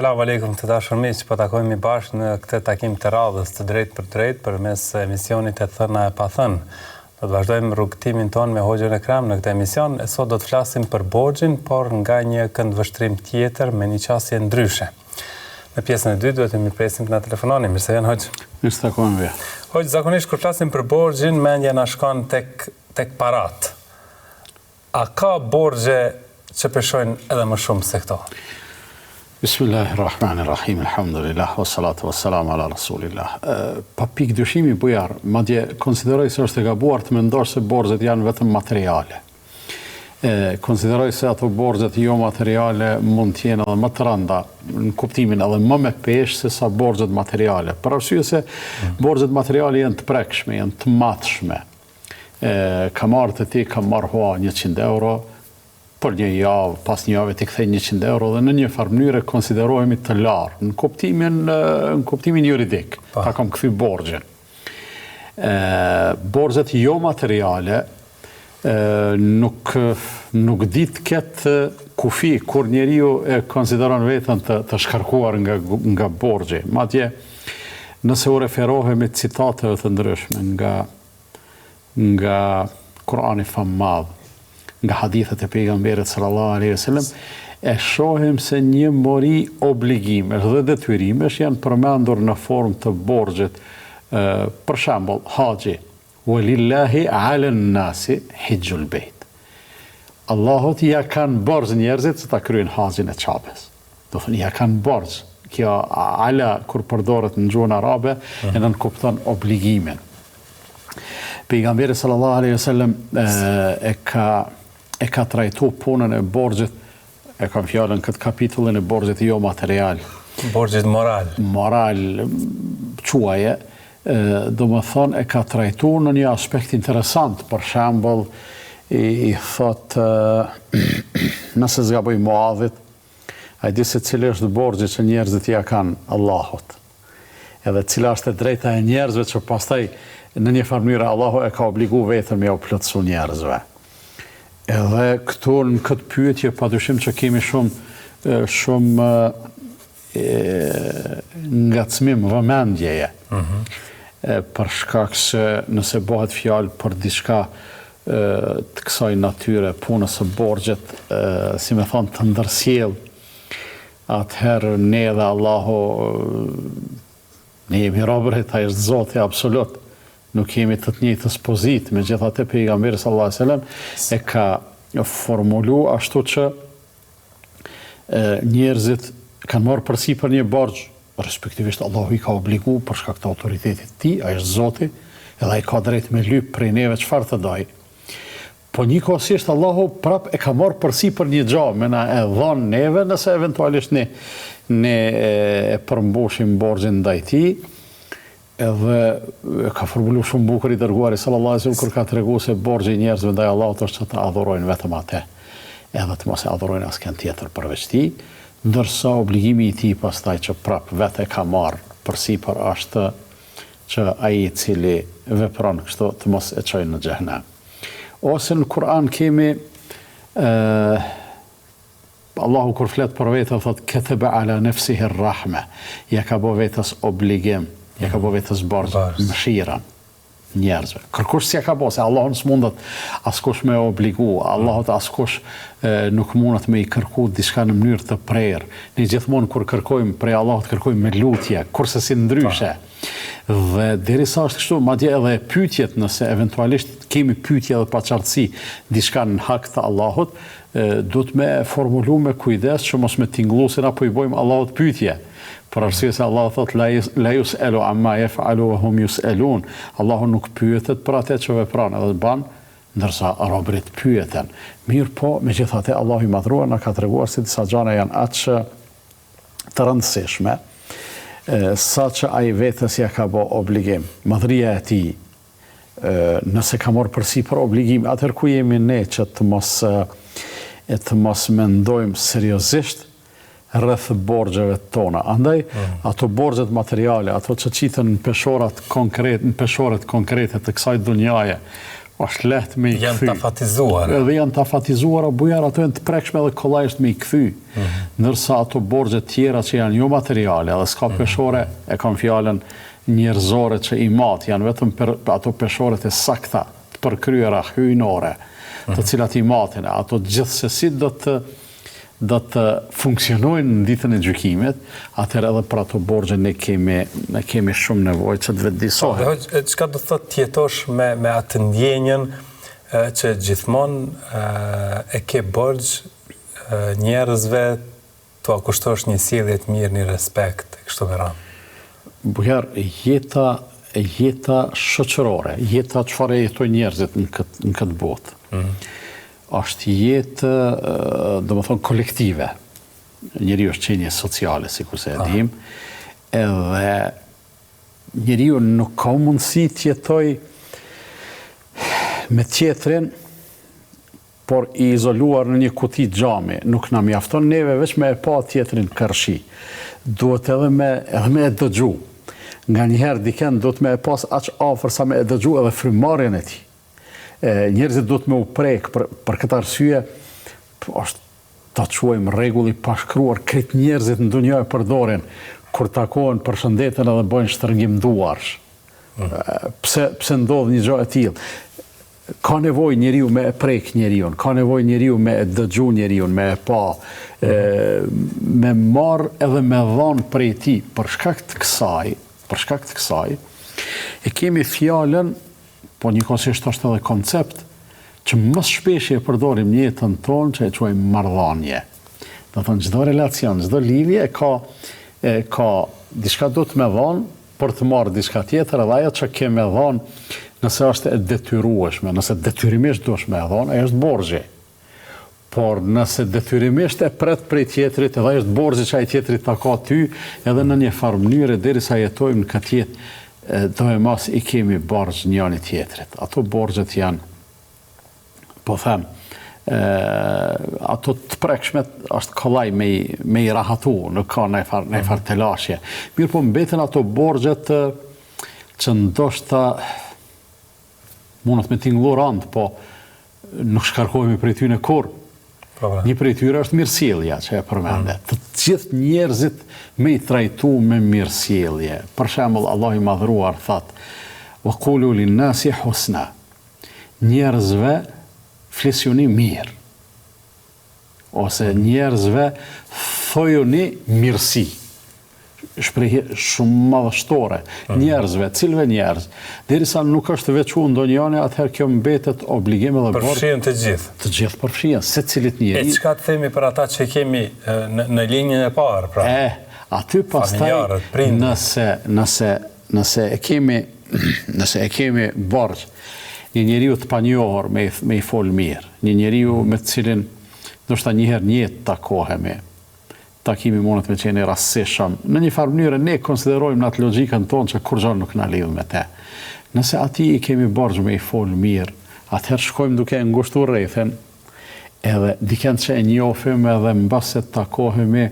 Selamu alaikum të dashur miq, po takojmë bashkë në këtë takim të radhës të drejtë për drejtë përmes emisionit e thëna e pa thënë. Do të vazhdojmë rrugtimin ton me Hoxhën Ekram në këtë emision e sot do të flasim për borxhin, por nga një këndvështrim tjetër me një qasje ndryshe. Në pjesën e dytë duhet të mi presim të na telefononi. Mirë se vjen Hoxh. Mirë se takojmë. Hoxh, zakonisht kur flasim për borxhin, mendja na shkon tek parat. A ka borxhe që peshojnë edhe më shumë se këto? Bismillahirrahmanirrahim, alhamdulillah, wassalatu wassalamu ala rasulillah. Pa pikë dyshimi bujar, madje konsideroj se është e gabuar të mendosh se borxhet janë vetëm materiale. Konsideroj se ato borxhet jo materiale mund të jenë edhe më të rënda, në kuptimin edhe më me peshë se sa borxhet materiale. Për arsye se borxhet materiale janë të prekshme, janë të matshme. Ka marrë të ti, ka marrë hua 100 euro, për një javë, pas një javë ti kthej 100 euro dhe në një farë mënyrë konsiderohemi të larë, në kuptimin juridik, ta kam kthy borxhin. Borxhet jo materiale nuk dit ketë kufi kur njeriu e konsideron veten të shkarkuar nga borxhi. Madje nëse u referohemi citateve të ndryshme nga Kurani fammadh, nga hadithet e pejgamberit sallallahu alaihi wasallam, e shohim se një mori obligimesh dhe detyrimesh janë përmendur në formë të borxhit. Për shembull, haxhi, walillahi ala nnasi hijjul bejt. Allahut ja kanë borxh njerëzit që ta kryejnë haxhin e Çapës. Do thënë ja kanë borxh. Kjo ala kur përdoret në gjuhën arabe e nënkupton obligimin. Pejgamberi sallallahu alaihi wasallam e ka trajtu punën e borxhit, e kam fjalën këtë kapitullin e borxhit jo material. Borxhit moral. Moral, quaje, do më thonë e ka trajtu në një aspekt interesant. Për shembull, i thot, nëse zgaboj Muadhit, a i di se cili është borxhi që njerëzit ja kanë Allahut. Edhe cila është e drejta e njerëzve që pastaj në një farë mënyrë Allahu e ka obligu vetëm me u plotësu njerëzve. Edhe këtu në këtë pyetje padyshim që kemi shumë ngacmim vëmendjeje. Për shkak se nëse bëhet fjalë për diçka të kësaj natyre, punës së borxhet, si me thonë të ndërsjell, atëherë ne dhe Allahu ne jemi robërit, ai është Zoti absolut. Nuk kemi të njëjtës pozitë, megjithatë pejgamberi sallallahu alajhi wasallam e ka formulu ashtu që njerëzit kanë marrë përsipër një borxh, respektivisht Allahu i ka obligu për shkak të autoritetit të tij, ai është Zoti, edhe ai ka drejt me lyp prej neve çfarë të doj. Po njëkohësisht Allahu prap e ka marrë përsipër një gjë, me na e dhon neve nëse eventualisht ne e përmbushim borxhin ndaj tij. Edhe ka formulu shumë bukur i dërguari sallallahu alaihi wasallam kur ka treguar se borxhi i njerëzve ndaj Allahut është që të adhurojnë vetëm atë, edhe të mos e adhurojnë askën tjetër përveç tij, ndërsa obligimi i tij pastaj që prap vetë ka marrë përsipër është që ai i cili vepron kështu të mos e çojë në xhehenem. Ose në Kur'an kemi Allahu kur flet për vetë thot kataba ala nafsihi ar-rahma, ja ka bë vetës obligim. Ja ka bo vetës borxh, mëshirën njerëzve. Kërkush si ja ka bo, se Allahun s'mundet askush me obligu, Allahut askush nuk mundet me i kërku diçka në mënyrë të prerë. Ne gjithmonë kur kërkojmë prej Allahut, kërkojmë me lutje, kurse si ndryshe. Dhe derisa është kështu, madje edhe pyetjet, nëse eventualisht kemi pyetje edhe paqartësi diçka në hak të Allahut, duhet me formulu me kujdes që mos me tingullu se na po i bojmë Allahut pyetje. Për arsye se Allah thot la yus'alu amma yaf'alu wa hum yus'alun. Allahu nuk pyetet për atë që vepron edhe ban, ndërsa robërit pyeten. Mirë po, megjithatë Allahu i madhruar na ka treguar se disa gjëra janë aq të rëndësishme, saqë ai vetes ja ka bë obligim. Madhria e tij, nëse ka marrë përsipër obligim, atëherë ku jemi ne që të mos mendojmë seriozisht rreth borxheve tona. Andaj ato borxhet materiale, ato që qiten në peshorat konkrete të kësaj dhunjaje, është lehtë me i kthy. Janë të afatizuar. Edhe janë të afatizuar, bujar ato janë të prekshme dhe kollajsht me i kthy. Ndërsa ato borxhe tjera që janë jo materiale, edhe s'ka peshore, e kam fjalën njerëzore që i mat, janë vetëm ato peshoret e sakta, të përkryera hyjnore, të cilat i matin, ato gjithsesi do të funksionojnë në ditën e gjykimit, atëherë edhe për ato borxhe ne kemi shumë nevojë që të vetëdijsohet. Çka do thotë të jetosh me atë ndjenjen që gjithmonë e ke borxh njerëzve të akushtosh një sjellje të mirë, një respekt, kështu me radhë. Bujar, jeta shoqërore, jeta çfarë jetojnë njerëzit në këtë botë. Është jetë, domethënë kolektive. Njeriu është qenie sociale, sikur se e dim, edhe njeriu nuk ka mundësi të jetojë me tjetrin, por i izoluar në një kuti xhami. Nuk na mjafton neve veç me e pa tjetrin kërshi. Duhet edhe me e dëgju. Nga njëherë diken do të me e pas aq afër sa me e dëgju edhe frymarrjen e tij. Njerëzit do të me u prek për këtë arsye, është ta quajmë rregull i pashkruar, krejt njerëzit në dunjë e përdorin kur takohen, përshëndeten edhe bëjnë shtrëngim duarsh. Pse ndodh një gjë e tillë? Ka nevojë njeriu me e prek njeriu, ka nevojë njeriu me e dëgju njeriu, me e pa, me marr edhe me dhon prej tij. Për shkak të kësaj, e kemi fjalën, po njëkohësisht është edhe koncept, që më shpesh e përdorim në jetën tonë, që e quajmë marrëdhënie. Do thonë çdo relacion, çdo lidhje ka diçka do të më dhon për të marrë diçka tjetër, edhe ajo që ke më dhon, nëse është e detyrueshme, nëse detyrimisht duhesh më dhon, ajo është borxhi. Por nëse detyrimisht e pret prej tjetrit, edhe ajo është borxhi që ai tjetri ta ka ty, edhe në një farë mënyrë derisa jetojmë në këtë jetë, do e mos i kemi borxh njëri tjetrit. Ato borxhet janë, po them, ato të prekshmet është kollaj me i rahatu, nuk ka në farë të lashje. Mirë po mbeten ato borxhet që ndoshta mundet me tingëllu rand, po nuk shkarkohemi prej tyne kur. Një prej tyre është mirësjellja që e përmende. Të gjithë njerëzit me i trajtu me mirësjellje. Për shembull, Allah i madhruar thatë, wa qulu linnasi husna. Njerëzve flisjuni mirë. Ose njerëzve thojuni mirësi. Shprehje shumë madhështore. Njerëzve, cilve njerëz. Derisa nuk është veçu ndonjëne, atëherë kjo mbetet obligim edhe borxh. Përfshihen të gjithë. Të gjithë përfshihen, secilit njeri. E çka të themi për ata që kemi në linjën e parë, pra? Aty pastaj nëse e kemi borxh një njeriu të panjohur me i fol mirë, një njeriu me të cilin ndoshta një herë në jetë takohemi. Takimi mundet me qenë rastësishëm. Në një farë mënyrë ne konsiderojmë në atë logjikën tonë që kur gjë nuk na lidh me te. Nëse ati i kemi borxh me i fol mirë, atëherë shkojmë duke ngushtuar rrethin, edhe dikend që e njohim edhe mbas se takohemi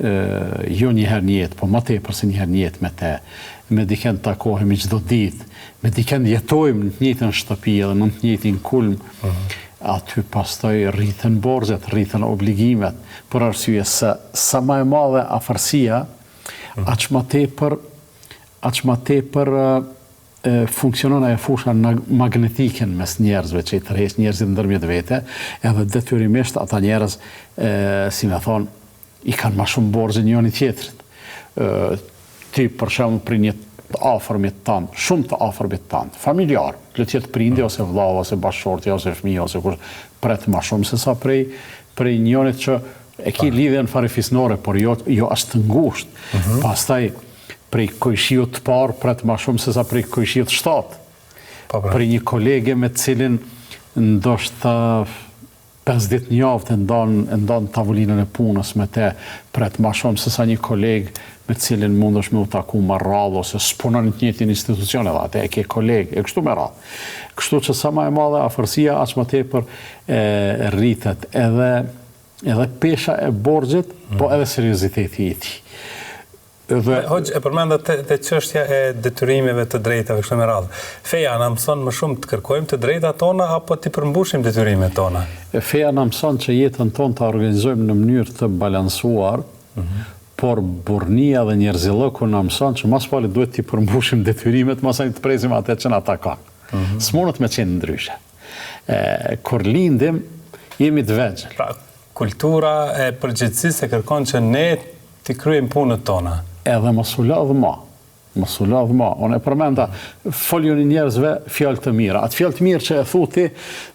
jo një herë në jetë, po më tepër se një herë në jetë me te. Me dikend takohemi çdo ditë, me dikend jetojmë në të njëjtën shtëpi edhe në të njëjtin kulm. Aty pastaj rriten borxhet, rriten obligimet, për arsye se sa më e madhe afërsia, aq më tepër funksionon ajo fusha magnetike mes njerëzve që i tërheq njerëzit ndërmjet vete, edhe detyrimisht ata njerëz, si më thon, i kanë më shumë borxhe njëri tjetrit. Ti për shembull për një të afërmit tanë, shumë të afërmit tanë, familjar, le të jetë prindi ose vllau ose bashkëshorti ose fëmijë ose kush pret më shumë se sa prej njërit që e ki lidhjen farefisnore, por jo as të ngushtë. Pastaj prej kojshiut të parë pret më shumë se sa prej kojshiut të shtatë. Prej një kolege me të cilin ndoshta 5 ditë në javë të ndan tavolinën e punës me te, pret më shumë se sa një kolegë me cilin mundesh me u taku më radhë, ose s'punon në të njëjtin institucion edhe atë, e ke kolegë, e kështu me radhë. Kështu që sa më e madhe afërsia, aq më tepër rritet edhe pesha e borxhit, po edhe serioziteti i tij. Hoxh, e përmenda te çështja e detyrimeve të drejtave kështu me radhë. Feja na mëson më shumë të kërkojmë të drejtat tona apo të përmbushim detyrimet tona? Feja na mëson që jetën tonë të organizojmë në mënyrë të balansuar, por burnia dhe njerëzillëku na mëson që mas pali duhet të përmbushim detyrimet, mos ai të presim atë që na takon. S'mundet me qenë ndryshe. Kur lindim, jemi të vegjël. Pra, kultura e përgjithësisë e kërkon që ne të kryejmë punët tona. Edhe mos u lodh më. Unë e përmenda foljon e njerëzve fjalë të mira. Atë fjalë të mirë që e thuti,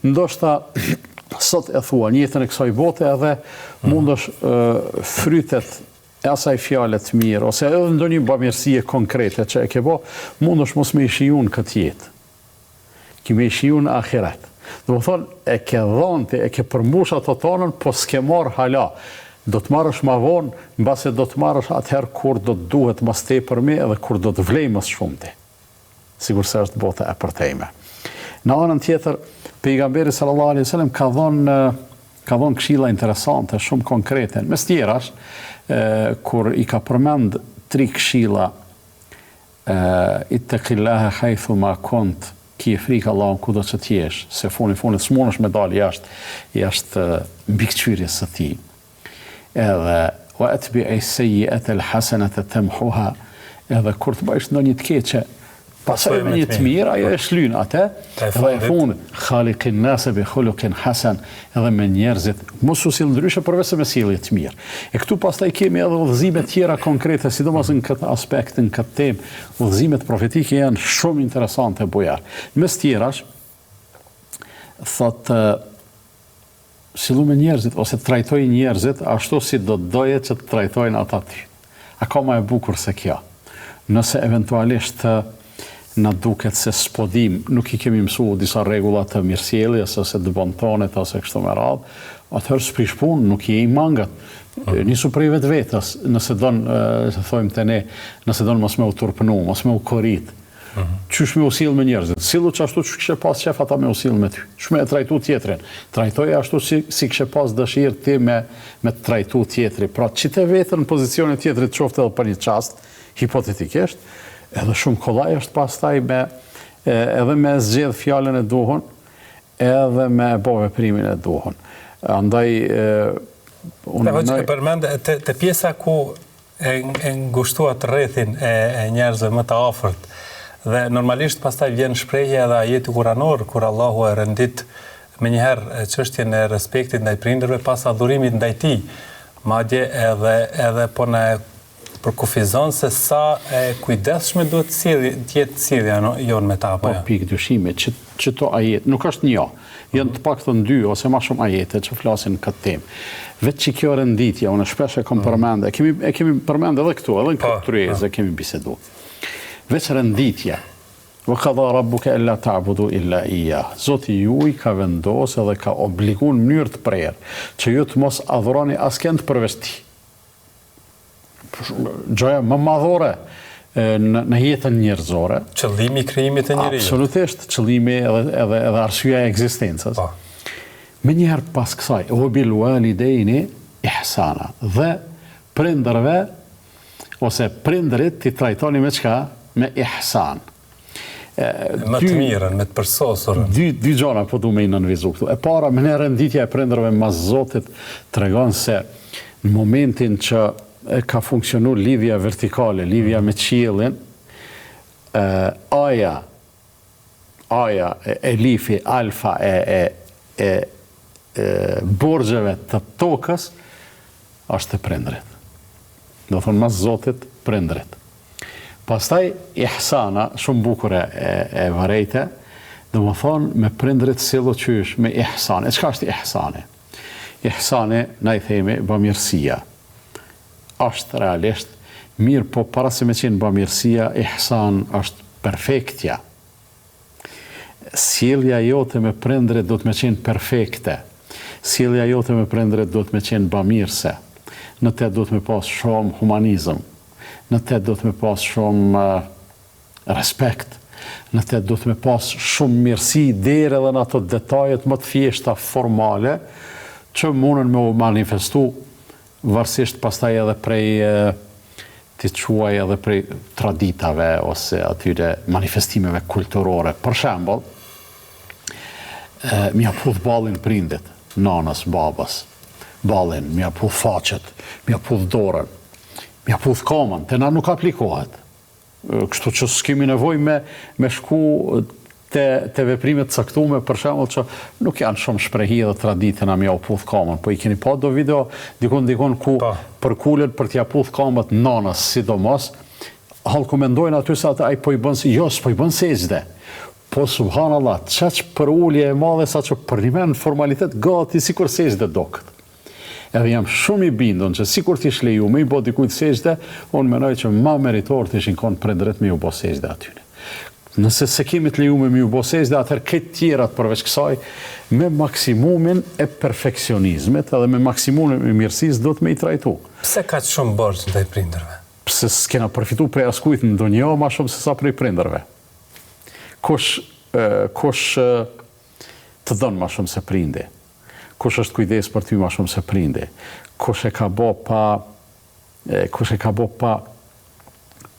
ndoshta sot e thua në jetën e kësaj bote edhe mundesh frytet e asaj fjale të mirë, ose edhe ndonjë bamirësie konkrete që e ke bo, mundesh mos me i shijun këtë jetë. Ki me i shijun ahiret. Do më thonë, e ke dhonti, e ke përmbush ato tonën, po s'ke marrë hala. Do të marrësh ma vonë, mbase do të marrësh atëherë kur do të duhet mas tepërmi edhe kur do të vlej mas shumëti. Sigur se është bota e përtejme. Në anën tjetër, pejgamberi sallallahu alaihi wasallam ka dhënë këshilla interesante, shumë konkrete. Mes tjerash, kur i ka përmend 3 këshilla, ittaqillaha haythu ma kunt, ki e frikë Allahun kudo që t'jesh, se funit s'munësh me dalë jashtë mbikëqyrjes së tij. Edhe wa atbi'i sayyi'ata al-hasanata tamhuha, edhe kur të bësh ndonjë të keqe, pastaj me një të mirë, ajo e shlyn atë, dhe e fundit khaliqin nas bi khuluqin hasan, edhe me njerëzit mos u sill ndryshe përveç se me sjellje të mirë. E këtu pastaj kemi edhe udhëzime tjera konkrete, sidomos në këtë aspekt, në këtë temë, udhëzimet profetike janë shumë interesante bojar. Mes tjerash, thotë sillu me njerëzit, ose të trajtoj njerëzit ashtu si do të doje që të trajtojnë ata ty. A ka ma e bukur se kjo. Nëse eventualisht na duket se spodim, nuk i kemi mësu disa regullat të mirësjelljes, ose të bontonit, ose kështu me radhë, atëherë s'prish punë, nuk i mangat. Nisu prej vetës, nëse donë, thojmë të ne, nëse donë mos me u turpënu, mos me u korit. Qysh me u sill me njerëzit? Sillu që ashtu që kishe pas qef ata me u sill me ty. Shme e trajtu tjetrin. Trajtoje ashtu si kishe pas dëshirë ti me të trajtu tjetri. Pra, qite vetër në pozicionit tjetrit qofte edhe për një qast, hipotetikisht, edhe shumë kollaj është pastaj edhe me zgjedh fjallën e duhun, edhe me bo veprimin e duhun. Andaj, e përmende, të pjesa ku e ngushtuat rrethin e njerëzve më të afërt, dhe normalisht pastaj vjen shprehja edhe ajeti kuranor, kur Allahu e rëndit me njëherë çështjen e respektit ndaj prindërve pas adhurimit ndaj tij. Madje edhe po na përkufizon se sa e kujdesshme duhet të jetë sjellja jonë me ta apo jo. Po pikë dyshime, që to ajet, nuk është një, janë të paktën 2 ose më shumë ajete që flasin këtë temë. Vetë që kjo renditja, unë shpesh e kam përmendë, e kemi përmendë edhe këtu, edhe në këtë tryezë kemi bisedu. Veç renditja, wa qada rabbuka alla ta'budu illa iyyah. Zoti juaj ka vendosur edhe ka obliguar në mënyrë të prerë që ju të mos adhuroni askënd përveç tij. Gjoja më madhore në jetën njerëzore. Qëllimi i krijimit të njerëzit. Absolutisht, qëllimi edhe arsyeja e ekzistencës. Me njëherë pas kësaj, wa bil walidaini ihsana, dhe prindërve ose prindërit ti trajtoni me çka? Me ihsan. Më të mirën, me të përsosurën. Dy gjona po du me i nënvizu këtu. E para, me në renditja e prindërve mas Zotit tregon se në momentin që ka funksionu lidhja vertikale, lidhja me qiellin, aja, elifi, alfa e borxheve të tokës është të prindërit. Do thonë mas Zotit prindërit. Pastaj ihsana, shumë bukur e varejte, dhe më thonë me prindrit sillu qysh me ihsane. E qka është ihsane? Ihsane, na i themi, bamirësia. Është realisht mirë, po para se me qenë bamirësia, ihsan është perfektja. Sjellja jote me prindrit do të me qenë perfekte. Sjellja jote me prindrit do të me qenë bamirëse. Në te do të me pas shumë humanizëm. Në te do të me pas shumë respekt, në te do të me pas shumë mirësi deri edhe në ato detajet më të thjeshta formale që mundën me u manifestu varësisht pastaj edhe prej ti quaj edhe prej traditave ose atyre manifestimeve kulturore. Për shembull, mja pudh ballin prindit, nanës, babas, ballin, mja pudh faqet, mja pudh dorën, mja pudh kamën, te na nuk aplikohet. Kështu që s'kemi nevojë me shku te veprimet caktume, për shembull që nuk janë shumë shprehi dhe tradite na mja u pudh kamën, po I keni pa do video dikon ku përkulen për t'ja pudh kamët nanës, sidomos, hallkumendojnë aty se ai po I bën s'po I bën sejdë. Po subhanallah, çaq për ulje e madhe sa që për një formalitet gati sikur sejdë dokët. Edhe jam shumë I bindur që sikur t'ish leju me I bë dikujt sejdë, unë mendoj që më meritor t'ishin kon prindërit me U bë sejdë aty. Nëse se kemi të lejuar me U bë sejdë, atëherë këtë tjerat përveç kësaj me maksimumin e perfeksionizmit edhe me maksimumin e mirësisë do të me I trajtu. Pse ka shumë borxh ndaj prindërve? Pse s'kena përfitu prej askujt në ndonjë më shumë se sa prej prindërve. Kush të don më shumë se prindi? Kush është kujdes për ty më shumë se prindi? Kush e ka bë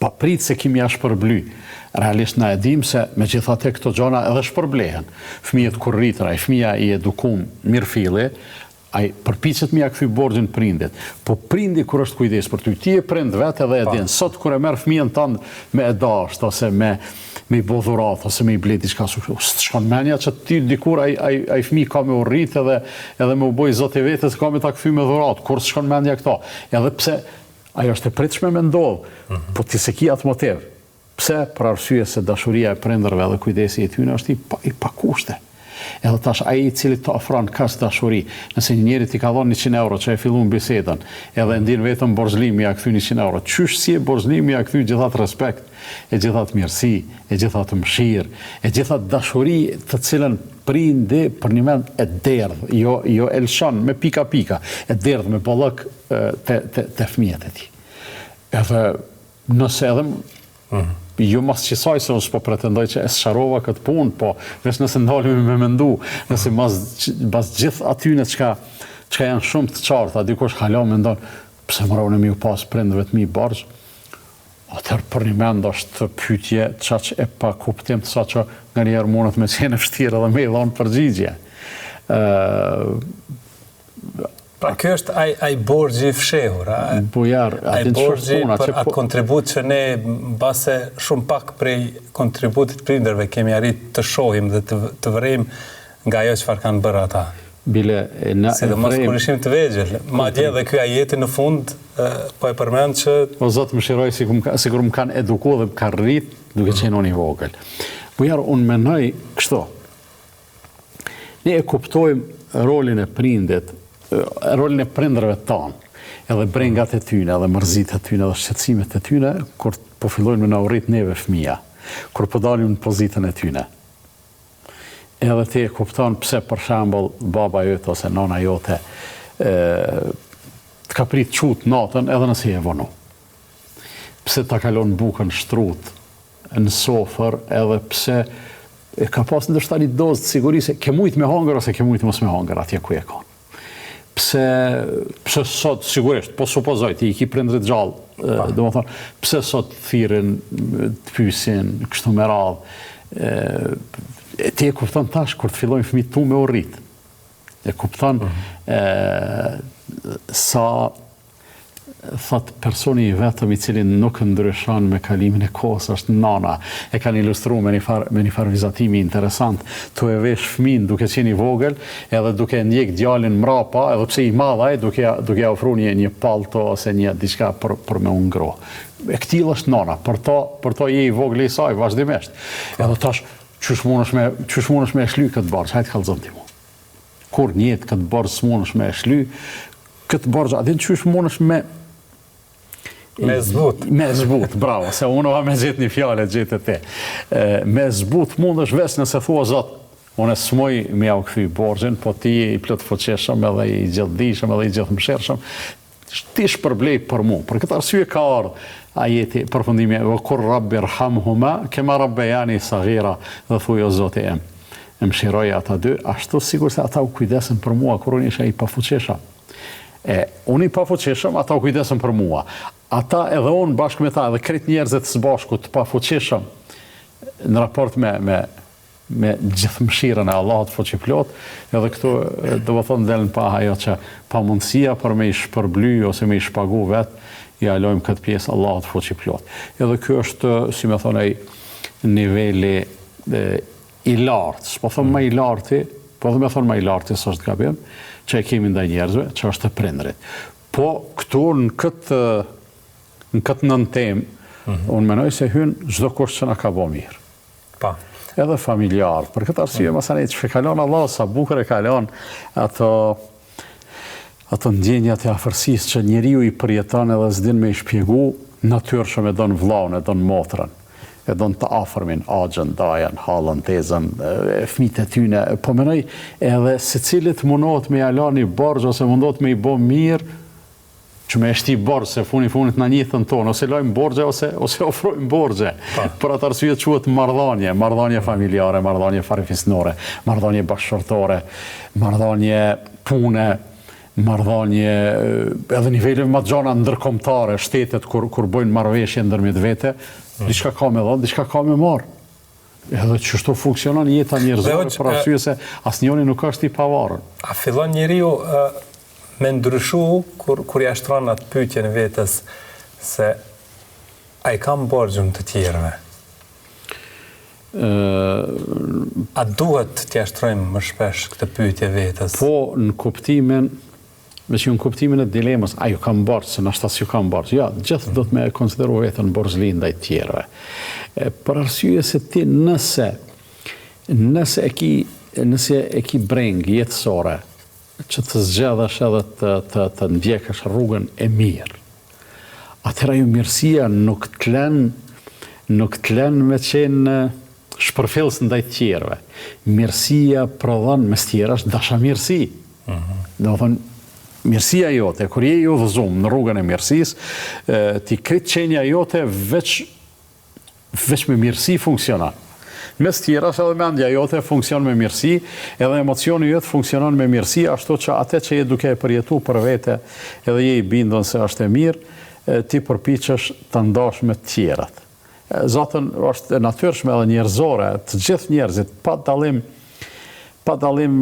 pa prit se kimi ja shpërbly. Realisht na e dim se megjithatë këto gjëra edhe shpërblehen. Fëmijët kur rritën, ai fëmia I edukum mirëfilli, ai përpiqet me ja kthy borxhin prindit. Po prindi kur është kujdes për ty, ti e prind vetë edhe e din. Sot kur e merr fëmijën tënd me e dashur ose me I bë dhuratë ose me I ble diçka shkon mendja që ti dikur ai fëmijë ka me u rrit edhe me u bë zot I vetes ka me ta kthy me dhuratë. Kur shkon mendja këto. Edhe pse ajo është e pritshme me ndodh, po ti se ki atë motiv. Pse? Për arsye se dashuria e prindërve dhe kujdesi I tyre është I pakushte. Edhe tash ai I cili të ofron kaq dashuri, nëse një njeri ti ka dhënë 100 euro që e fillon bisedën, edhe ndin vetëm borxhlimi ja kthy 100 euro, çysh si e borxhlimi ja kthy gjithatë respekt, e gjithatë mirësi, e gjithatë mëshirë, e gjithatë dashuri të cilën prindi për një mend e derdh, jo elshon me pika, e derdh me bollok te fëmijët e tij. Edhe nëse edhe jo mas qësaj se unë s'po pretendoj që e sharova këtë punë, po veç nëse ndalemi me mendu, nëse bas gjithë atyne çka janë shumë të qarta, dikush hala mendon, pse mërone mi u pas prindëve të mi bargj, atëherë për një mend është pyetje çaq e pa kuptim të sa që nga njerë mundet me qenë vështirë edhe me I dhonë përgjigje. Pra kjo është ai borxhi I fshehur, ai borxhi për atë kontribut që ne base shumë pak prej kontributit prindërve kemi arrit të shohim dhe të vërejmë nga ajo çfarë kanë bërë ata. Bile sidomos kur ishim të vegjël, madje edhe ky ajeti në fund po e përmend që o Zot më shiroj sikur më kanë edukuar dhe më kanë rrit duke qenë unë I vogël. Po jarë unë mendoj kështu. Ne e kuptojmë rolin e prindit, rolin e prindërve tanë, edhe brengat e tyne, edhe mërzit e tyne, edhe shqetësimet e tyne, kur po fillojnë me na urrit neve fëmija, kur po dalim në pozitën e tyne. Edhe ti e kupton pse për shembull baba jote ose nana jote të ka prit qut natën edhe nëse je vonu. Pse ta kalon bukën shtrut në sofër, edhe pse e ka pas ndoshta një dozë të sigurisë, ke mujt me hangër ose ke mujt mos me hangër atje ku e ka. Pse sot sigurisht, po supozoj ti I ki prindrit gjallë, domethënë, pse sot thirrin, të pyesin kështu me radhë, ti e kupton tash kur të fillojnë fëmijët tu me u rrit. E kupton sa thot personi I vetëm I cili nuk ndryshon me kalimin e kohës është nana. E kanë ilustruar me një farë vizatimi interesant. Tu e vesh fëmin duke qenë I vogël, edhe duke ndjek djalin mrapa, edhe pse I madh ai duke ja ofruar një palto ose një diçka për me u ngro. E këtill është nana, për to je I vogël I saj vazhdimisht. Edhe tash çush mundesh me e shly këtë borxh, hajt kallzon ti mua. Kur një jetë këtë borxh s'mundesh me e shly, këtë borxh, a din çush mundesh me zbut. Me zbut, bravo, se unë va me gjetë një fjale gjetë te. Me zbut mundesh veç nëse thua Zot, unë s'moj me ja u kthy borxhin, po ti I plot fuqishëm edhe I gjithdijshëm edhe I gjithmëshirshëm, ti shpërblej për mua. Për këtë arsye ka ardhur ajeti përfundimi wa kur rabbi irhamhuma kama rabbayani saghira, dhe thuaj o Zoti im, mëshiroj ata dy ashtu sikur se ata u kujdesen për mua kur unë isha I pafuqishëm. Unë I pafuqishëm, ata u kujdesën për mua. ata edhe unë bashkë me ta, edhe krejt njerëzit së bashku të pafuqishëm në raport me gjithë mëshirën e Allahut fuqiplot, edhe këtu do të thonë delën pa ajo që pa mundësia për me i shpërbly ose me i shpagu vetë, ja lojmë këtë pjesë Allahut fuqiplot. Edhe kjo është, si me thonë, niveli i lartë, s'po thonë më i larti, po dhe me thonë më i larti, së është gabim, që e kemi ndaj njerëzve, që është të prindrit. Po këtu në këtë nën temë, unë menoj se hynë çdo kush që na ka bo mirë. Pa. Edhe familjarë. Për këtë arsye, masanej, që kalon Allah, sa bukur e kalon ato ndjenjat e afërsisë që njeriu i përjeton edhe s'din me i shpjegu, natyrshëm e don vllaun, e don motrën, e don të afërmin, axhën, dajën, hallën, tezën, fëmijët e tyne. Po menoj edhe secilit mundohet me ia lani borxh ose mundohet me i bë mirë, që me shti borxh se funit na njithën tonë, ose lojmë borxhe ose ofrojmë borxhe. Për atë arsye quhet marrëdhënie familjare, marrëdhënie farefisnore, marrëdhënie bashkëshortore, marrëdhënie pune, marrëdhënie edhe nivele më të gjona ndërkombëtare, shtetet kur bojnë marrëveshje ndërmjet vete, diçka ka me dhënë, diçka ka me marrë. Edhe çështo funksionon jeta njerëzore për arsye se asnjëri nuk është i pavarur. A fillon njeriu me ndryshu kur ja shtron atë pyetjen vetes se a i kam borxhun të tjerëve? A duhet t'ja shtrojmë më shpesh këtë pyetje vetes? Po në kuptimin e dilemës, a ju kam borxh, se nashta s'ju kam borxh. Ja, gjithë do të me konsideru vetën borxhli ndaj tjerëve. Për arsye se ti nëse e ki breng jetësore, që të zgjedhësh edhe të ndjekësh rrugën e mirë, atëra ju mirësia nuk të lën me qenë shpërfillës ndaj tjerëve. Mirësia prodhon mes tjera është dashamirësi. Do të thonë, mirësia jote, kur je i udhëzuar në rrugën e mirësisë, ti krit qenja jote veç me mirësi funksionon. Mes tjera, edhe mendja jote funksionon me mirësi, edhe emocioni jote funksionon me mirësi, ashtu që atë që je duke e përjetu për vete, edhe je i bindon se është e mirë, ti përpiqesh të ndash me të tjerat. Zotën është e natyrshme edhe njerëzore, të gjithë njerëzit, pa dallim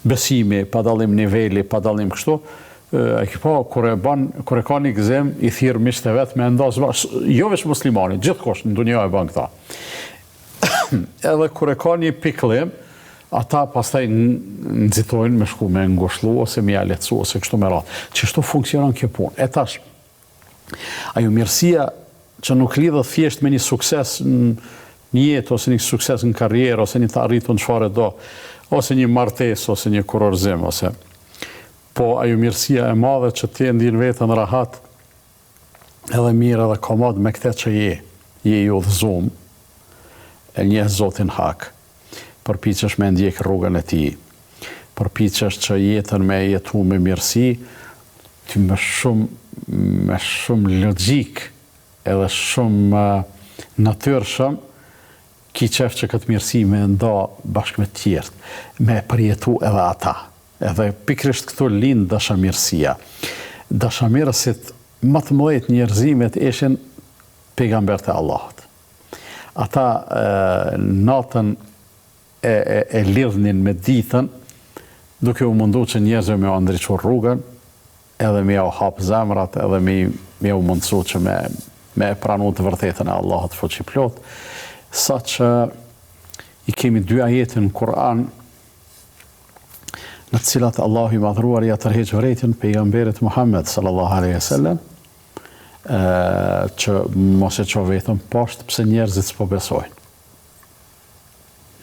besimi, pa dallim niveli, pa dallim kështu, kur e ka një gëzim, i thirr miqtë e vet me ndas, jo veç muslimani, gjithkush në dunjë e bën këta. Edhe kur e ka një pikëllim, ata pastaj nxitojnë me shku me ngushëllu ose me ja lehtësu ose kështu me radhë. Çështo funksionon kjo punë. E tash, ajo mirësia që nuk lidhet thjesht me një sukses në jetë, ose një sukses në karrierë, ose një të arritur në çfarë do, ose një martesë, ose një kurorëzim, po ajo mirësia e madhe që ti ndjen veten rahat, edhe mirë edhe komod me këtë që je i udhëzuar, e njeh Zotin hak, përpiqesh me ndjek rrugën e tij, përpiqesh që jetën me jetu me mirësi, ty me shumë logjik edhe shumë natyrshëm, ki qef që këtë mirësi me nda bashkë me tjertë, me përjetu edhe ata. Edhe pikrisht këtu lind dashamirësia. Dashamirësit më të mëdhenj njerëzimet ishin pejgambert e Allahut. Ata natën e lidhnin me ditën, duke u mundu që njerëzve me u ndriçu rrugën, edhe me u hap zemrat, edhe me u mundësu që me pranu të vërtetën e Allahut fuqiplot, sa që i kemi dy ajete në Kur'an, në të cilat Allahu i madhruar ja tërheq vërejtjen pejgamberit Muhammed sallallahu alaihi wasallam, që mos e ço vetëm poshtë pse njerëzit s'po besojnë.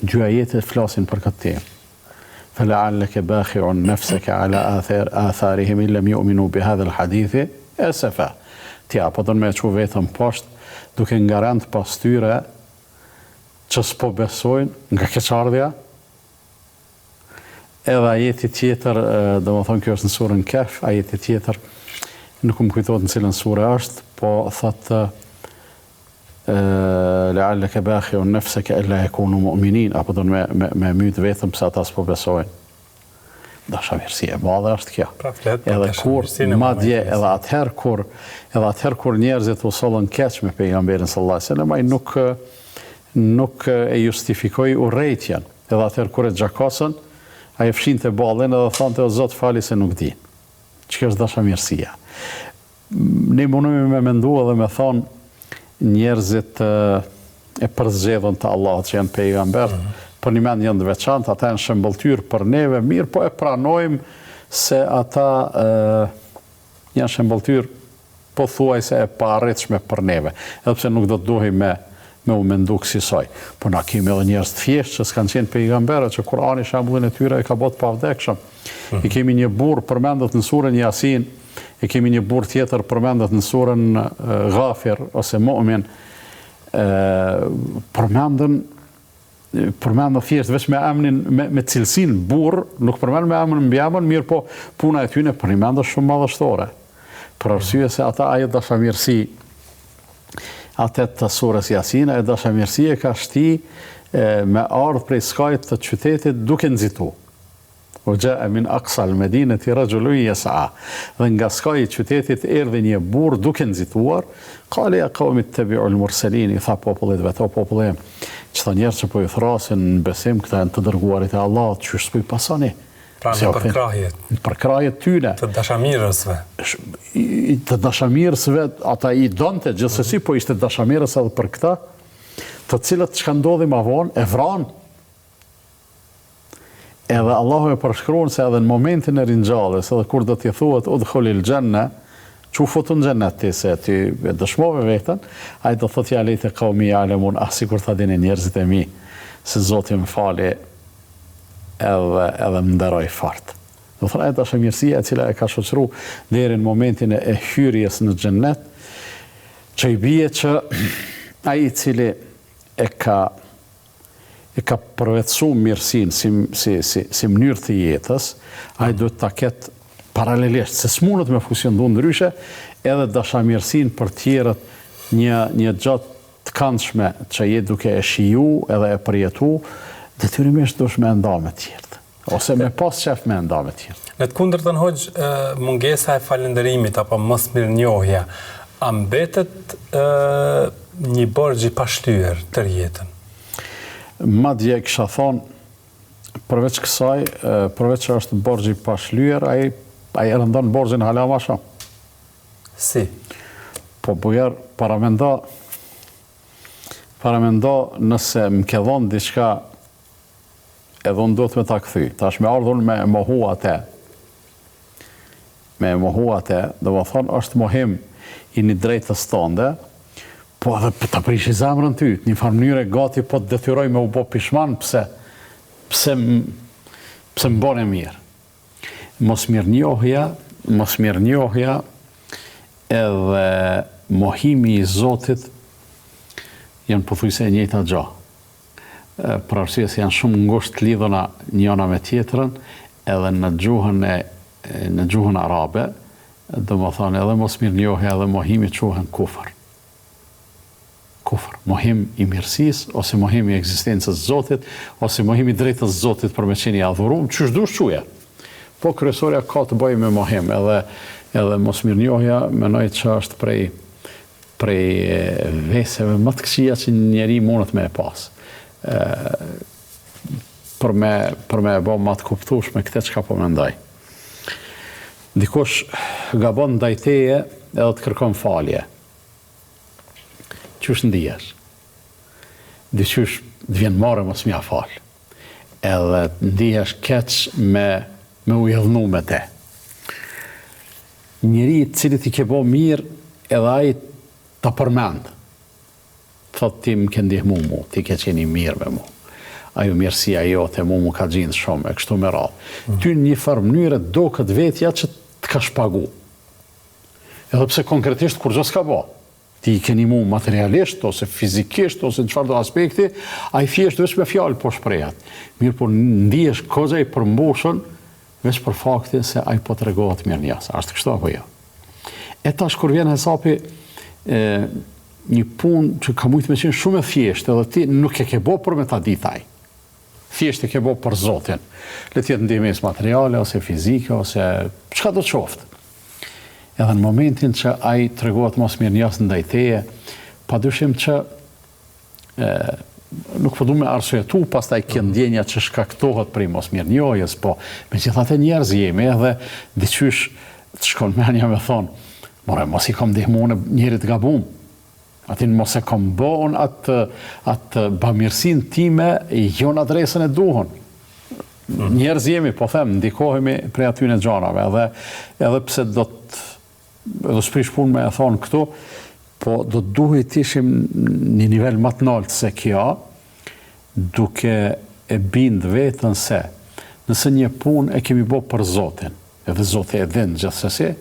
Dy ajete flasin për këtë temë. فَلَعَلَّكَ بَاخِعٌ نَفْسَكَ عَلَى آثَارِهِمْ إِنْ لَمْ يُؤْمِنُوا بِهَذَا الْحَدِيثِ أَسَفًا. Ti apo do me çu vetëm poshtë, duke ngarant pas tyre që s'po besojnë nga keqardhja. Edhe ajeti tjetër, domethënë kjo është në surën Kehf, ajeti tjetër nuk më kujtohet në cilën sure është, po thotë لَعَلَّكَ بَاخِعٌ نَفْسَكَ أَلَّا يَكُونُوا مُؤْمِنِينَ, apo do me myt vetëm pse ata s'po besojnë. dashamirësia e madhe është kjo. Pra flet për Edhe kur dashamirësinë e madje momentit. edhe atëherë kur njerëzit u sollën keq me pejgamberin sallallahu alajhi wasallam, ai nuk e justifikoi urrejtjen. Edhe atëherë kur e xhakosën, ai e fshinte ballin edhe thonte o Zot fali se nuk di. Çka është dashamirësia? Ne mundemi me mendu edhe me thonë njerëzit e përzgjedhën të Allahut që janë pejgamber, për një mend janë të veçantë, ata janë shembulltyr për neve, mirë, po e pranojmë se ata janë shembulltyr pothuajse e paarritshme për neve, edhe pse nuk do të duhej me u mendu kësaj. Po na kemi edhe njerëz të thjeshtë që s'kanë qenë pejgamberë, që Kurani shembullin e tyre e ka bërë të pavdekshëm. I kemi një burr përmendet në surën Yasin, e kemi një burr tjetër përmendet në surën Ghafir ose Mu'min, përmendën thjesht veç me emrin, me cilësinë burr, nuk përmend me emrin mbi emrin, mirë po puna e tyre përmendet shumë madhështore. Për arsye se ata ajo dashamirësi atë të surës Yasin, ajo dashamirësi e ka shti me ardhë prej skajt të qytetit duke nxitu. O gja'a min aqsa al-medinati rajulun yas'a. Dhe nga skaji i qytetit erdhi një burr duke nxituar, qale ya qaumi ittabi'u al-mursalin, i tha popullit vet, o popullim, çdo njerëz që po i thrasin në besim këta janë të dërguarit e Allahut, çu s'po i pasoni. Pra në përkrahjet tyne. Të dashamirësve. Të dashamirësve, ata i donte gjithsesi, po ishte dashamirës edhe për këta, të cilët çka ndodhi më vonë e vranë. Edhe Allahu e përshkruan se edhe në momentin e ringjalljes, edhe kur do t'i thuhet udkhulil janna, çu futun xhennet ti se ti e dëshmove veten, ai do thotë ja lejte qaumi ya'lamun, sikur ta dini njerëzit e mi, se Zoti më fali edhe më nderoj fort. Do thonë ai dashamirësia e cila e ka shoqëruar deri në momentin e hyrjes në xhennet, që i bie që ai i cili e ka përvetësu mirësinë si mënyrë të jetës, ai duhet ta ketë paralelisht, se s'mundet me funksionuar ndryshe, edhe dashamirësinë për tjerët një gjatë të këndshme që je duke e shiju edhe e përjetu, detyrimisht dush me nda me tjertë, ose me pas qef me nda me tjertë. Në të kundërtën hoxh, mungesa e falënderimit apo mos mirënjohja, a mbetet një borxh i pashtyrë tër jetën? Madje kisha thonë, përveç kësaj, përveç që është borxh i pashlyer, ai e rëndon borxhin hala më shumë. Si? Po bujer paramendo nëse më ke dhënë diçka edhe unë duhet me ta kthy. Tash me ardhur me mohu atë. Me mohu atë, do të thonë është mohim i një drejtës tënde, po edhe ta prishi zemrën ty, një farë mënyre gati po të detyroj me u bo pishman, pse më bone mirë. Mos mirënjohja edhe mohimi i Zotit janë pothuajse e njëjta gjë. Për arsye se janë shumë ngushtë lidhuna njëra me tjetrën, edhe në gjuhën arabe, domethënë edhe mos mirënjohja edhe mohimi quhen kufër. Kufër, mohim i mirësisë, ose mohim i ekzistencës Zotit, ose mohim i drejtës Zotit për me qenë i adhuruar, çysh dush quja. Po kryesorja ka të bëjë me mohim, edhe mos mirënjohja mendoj që është prej veseve më të këqija që njeri mundet me e pas. Për me e bë më të kuptueshme këtë çka po mendoj. Dikush gabon ndaj teje edhe të kërkon falje. Qysh ndihesh? Diqysh të vjen marrë mos m'ja fal. Edhe ndihesh keq me u jellnu me te. Njëri i cili ti ke bo mirë, edhe ai ta përmend. Thot ti më ke ndihmu mu, ti ke qeni mirë me mu. Ajo mirësia jote mu ka gjindë shumë, e kështu me radhë. Ty një farë mënyre do këtë vetja që të ka shpagu. Edhe pse konkretisht kur gjë s'ka bo. Ti keni mu materialisht, ose fizikisht, ose në çfarëdo aspekti, a i thjesht veç me fjalë po shprejat. Mirë po ndihesh koza i përmbushën, veç për faktin se a i po të regohet mirë njësë. Ashtë kështu apo jo? E tash kur vjen hesapi një punë që ka mujtë me qenë shumë e thjeshtë, edhe ti nuk e ke bo për me ta ditaj. thjesht e ke bo për Zotin. Le të jetë ndihmës materiale, ose fizike, ose çka do të qoftë. Edhe në momentin që ai tregohet mos mirënjohës ndaj teje, padyshim që nuk po du me arsyetu, pastaj kjo ndjenja që shkaktohet prej mos mirënjohjes, po megjithatë njerëz jemi edhe diqysh të shkon menja me thonë, more, mos i kam ndihmu në njerit gabum. Atin mos e kam bon atë bamirësin time jo në adresën e duhon. Njerëz jemi, po them, ndikohemi prej atyne gjanave, edhe pse do s'prish pun me e thonë këtu, po do të duhet ishim një nivel më të lartë se kjo, duke e bind vetën se nëse një punë e kemi bo për Zotin, edhe Zoti e din gjithsesi,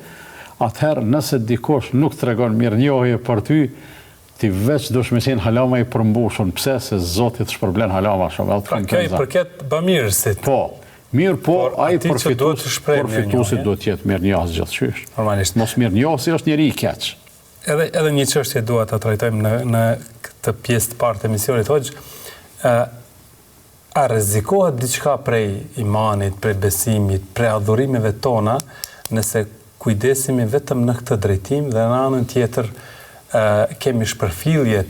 atëherë nëse dikush nuk tregon mirënjohje për ty, ti veç dush me qenë halama i përmbushun. Pse? Se Zoti të shpërblen halama shumë. Kjo i përket bamirësit. Po, mirë po, ai përfituesit duhet jetë mirënjohës gjithçysh. Normalisht. Mos mirënjohësi është njeri i keq. Edhe një çështje dua ta trajtojmë në këtë pjesë të parë të emisionit hoxh. A rrezikohet diçka prej imanit, prej besimit, prej adhurimeve tona, nëse kujdesemi vetëm në këtë drejtim dhe në anën tjetër kemi shpërfillje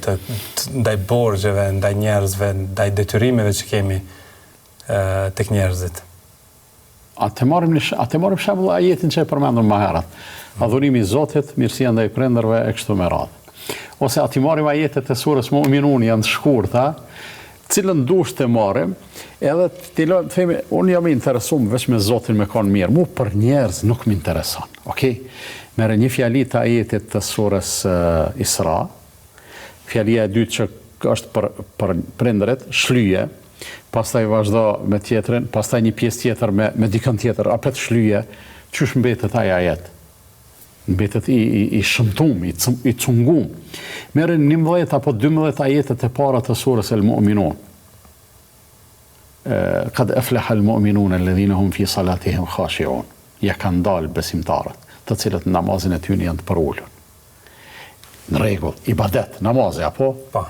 ndaj borxheve, ndaj njerëzve, ndaj detyrimeve që kemi tek njerëzit? Atë marrim shembull ajetin që e përmendëm më herët. Adhurimi i Zotit, mirësia ndaj prindërve e kështu me radhë. Ose aty marrim ajetet e surës Mu'minun, janë të shkurta, cilën dush të marrim, edhe të themi, unë jam i interesum veç me Zotin me kanë mirë, mu për njerëz nuk më intereson. Okej? Merë një fjali të ajetit të surës Isra, fjalia e dytë që është për prindërit, shlyje, pastaj vazhdo me tjetrin, pastaj një pjesë tjetër me dikën tjetër, apet shlyje, qysh mbetet ai ajet? Mbetet i shëmtum, i cungum. Merë 11 apo 12 ajetet e para të surës El Mu'minun. Qad aflaha al mu'minun alladhina hum fi salatihim khashi'un. Ja kanë dalë besimtarët, të cilët në namazin e tyre janë të përullur. Në rregull, ibadet, namazi apo? Po.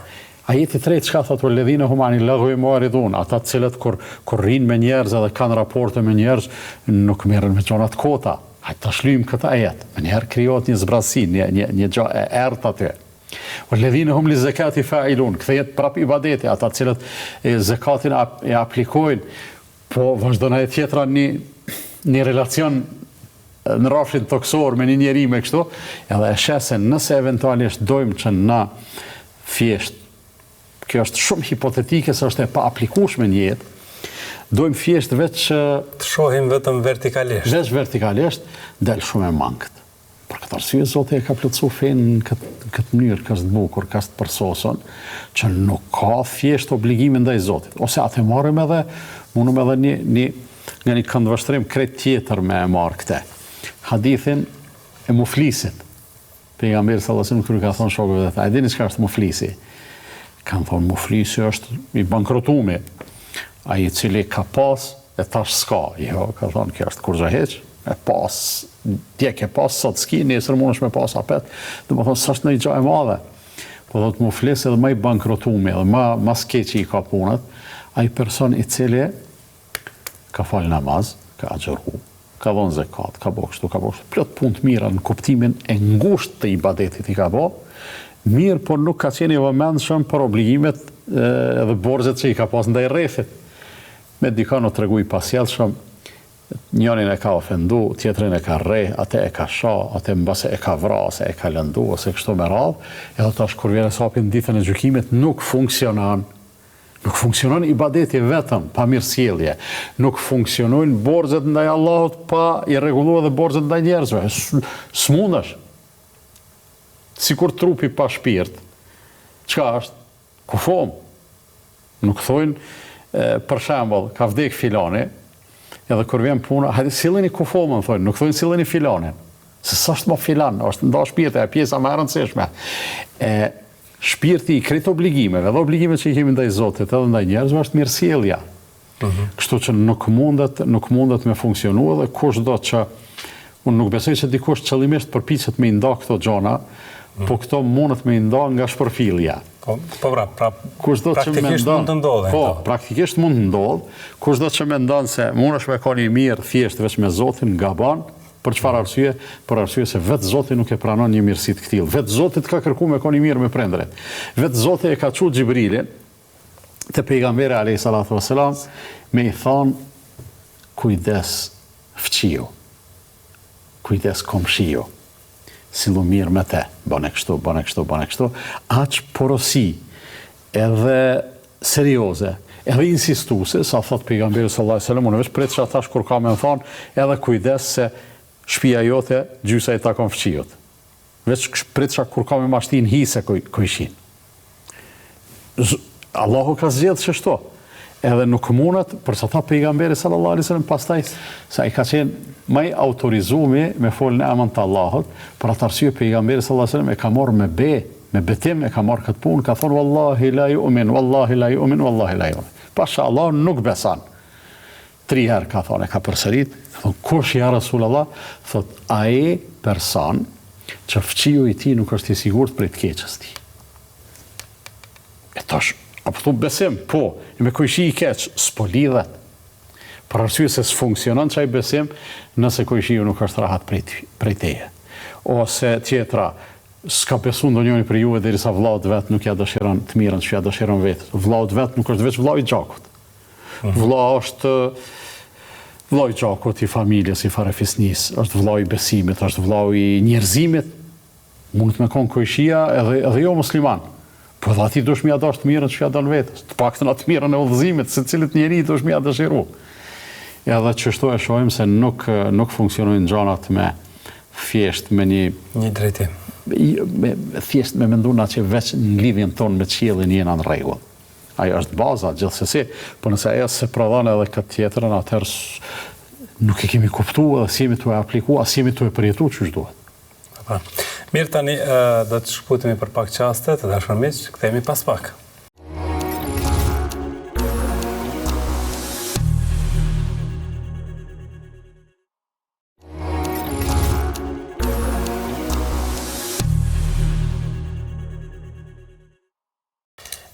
Ajeti 3 çka thotë alladhina hum anil lagwi mu'ridun, ata të cilët kur rrinë me njerëz edhe kanë raporte me njerëz, nuk merren me çona të kota. Hajtë të shlyjmë këtë ajet. Më njëherë krijohet një zbrasi, një gjë e ertë aty. Walladhina hum li zakati fa'ilun, kthehet prap ibadeti, ata të cilët zakatin e aplikojnë, po vazhdon ajo tjetra një relacion në rrafshin toksor me një njeri me kështu, edhe e shesen nëse eventualisht dojmë që na thjesht, kjo është shumë hipotetike se është e pa aplikueshme në jetë, dojmë thjesht veç të shohim vetëm vertikalisht. Veç vertikalisht del shumë e mangët. Për këtë arsye Zoti e ka plotësuar fenë në këtë mënyrë kaq të bukur, kaq të përsosur, që nuk ka thjesht obligime ndaj Zotit. Ose atë marrim mundum edhe nga një këndvështrim krejt tjetër me e marr këtë. Hadithin e muflisit. Pejgamberi sallallahu alajhi wasallam ka thonë shokëve vetë, a dini çka është muflisi? Kanë thonë muflisi është i bankrotuar. Ai i cili ka pas e tash s'ka. Jo, ka thonë kjo është kurrë heq, e pas, dje ke pas sot s'ki, nesër mundesh me pas apet. Do të thonë s'është ndonjë gjë e madhe. Po do të muflis edhe më i bankrotuar, edhe më skeqi i ka punët, ai person i cili ka fal namaz, ka agjëru, ka dhënë zakat, ka bëu kështu, plot punë të mira në kuptimin e ngushtë të ibadetit i ka bë, mirë, por nuk ka qenë i vëmendshëm për obligimet edhe borxhet që i ka pas ndaj rrethit. Me dikano të regu i pasjellshëm, njërin e ka ofendu, tjetrin e ka rreh, atë e ka shoh, atë mbase e ka vrarë, ose e ka lëndu, ose kështu me radhë, edhe tash kur vjen sapi në ditën e gjykimit nuk funksionon. Nuk funksionon ibadeti vetëm pa mirësjellje. Nuk funksionojnë borxhet ndaj Allahut pa i rregulluar edhe borxhet ndaj njerëzve. S'mundesh. Sikur trupi pa shpirt. Çka është? Kufom. Nuk thojnë për shembull, ka vdek filani, edhe kur vjen puna, hajde silleni kufomën, thonë, nuk thonë silleni filanin. Se s'është më filan, është nda shpirti, e pjesa më e rëndësishme. Shpirti i krejt obligimeve, dhe obligimet që i kemi ndaj Zotit edhe ndaj njerëzve është mirësjellja. Kështu që nuk mundet me funksionu, dhe kush do që, unë nuk besoj që dikush qëllimisht përpiqet me i nda këto gjona, po këto mundet me nda nga shpërfillja. Praktikisht mund të ndodhe. Po, praktikisht mund të ndodhe. Kushdo që me ndonë se mund është me ka një mirë thjesht veç me Zotin nga ban, për çfarë arsye? Për arsye se vetë Zoti nuk e pranon një mirësi të këtillë. Vetë Zoti ka kërkuar me ka një mirë me prindërit. Vetë Zoti e ka thënë Xhibrilin te pejgamberi alayhi salatu wasalam me i thonë kujdes fqiu. Kujdes komshiu. Sillu mirë me te, bane kështu, aq porosi edhe serioze, edhe insistuse, sa thot pejgamberi sallallahu alaihi wasallam, unë veç prit që atash kur ka me më thonë, edhe kujdes se shtëpia jote gjysa i takon fqiut. Veç prit që kur ka me mashtin hise kujshin. Allahu ka zgjedhë që shto. Edhe nuk mundet, përsa tha pejgamberi sallallahu alaihi wasallam pastaj, sa i ka qenë maj autorizuar me folën e emën të Allahut, për atë arsye pejgamberi sallallahu alaihi wasallam e ka marrë me betim, e ka marrë këtë punë, ka thonë wallahi la yu'min, wallahi la yu'min, wallahi la yu'min. Pasha Allah nuk beson. 3 herë ka thonë, e ka përsërit, thonë kush ja Rasulullah, thot ai person që fqiu i tij nuk është i sigurt për të keqës tij. E tash apo thu besim, po, me kujshi i keq, s'po lidhet. Për arsye se s'funksionon çaj besim nëse kujshiu nuk është rahat prej teje. Ose tjetra, s'ka besu ndonjëri për juve derisa vllaut vet nuk ja dëshiron të mirën që ja dëshiron vetë. Vllaut vet nuk është veç vllau i gjakut. Vllau është vllau i gjakut, i familjes, i farefisnis, është vllau i besimit, është vllau i njerëzimit. Mund të me konë kujshia edhe jo musliman. Po dhe ati dush mja dash të mirën që ja danë vetës, të paktën atë mirën e udhëzimit, se cilit njeri dush mja dëshiru. Edhe qështu e shohim se nuk funksionojnë gjanat me thjesht me një drejtim. Thjesht me menduna që veç në lidhjen tonë me qiellin jena në rregull. Ajo është baza gjithsesi, po nëse ajo se prodhon edhe këtë tjetrën, atëherë nuk e kemi kuptuar, as jemi të e aplikuar, as jemi të e përjetuar ç'është duhet. Mirë, tani do të shkputemi për pak qaste, të dashur miq, kthehemi pas pak.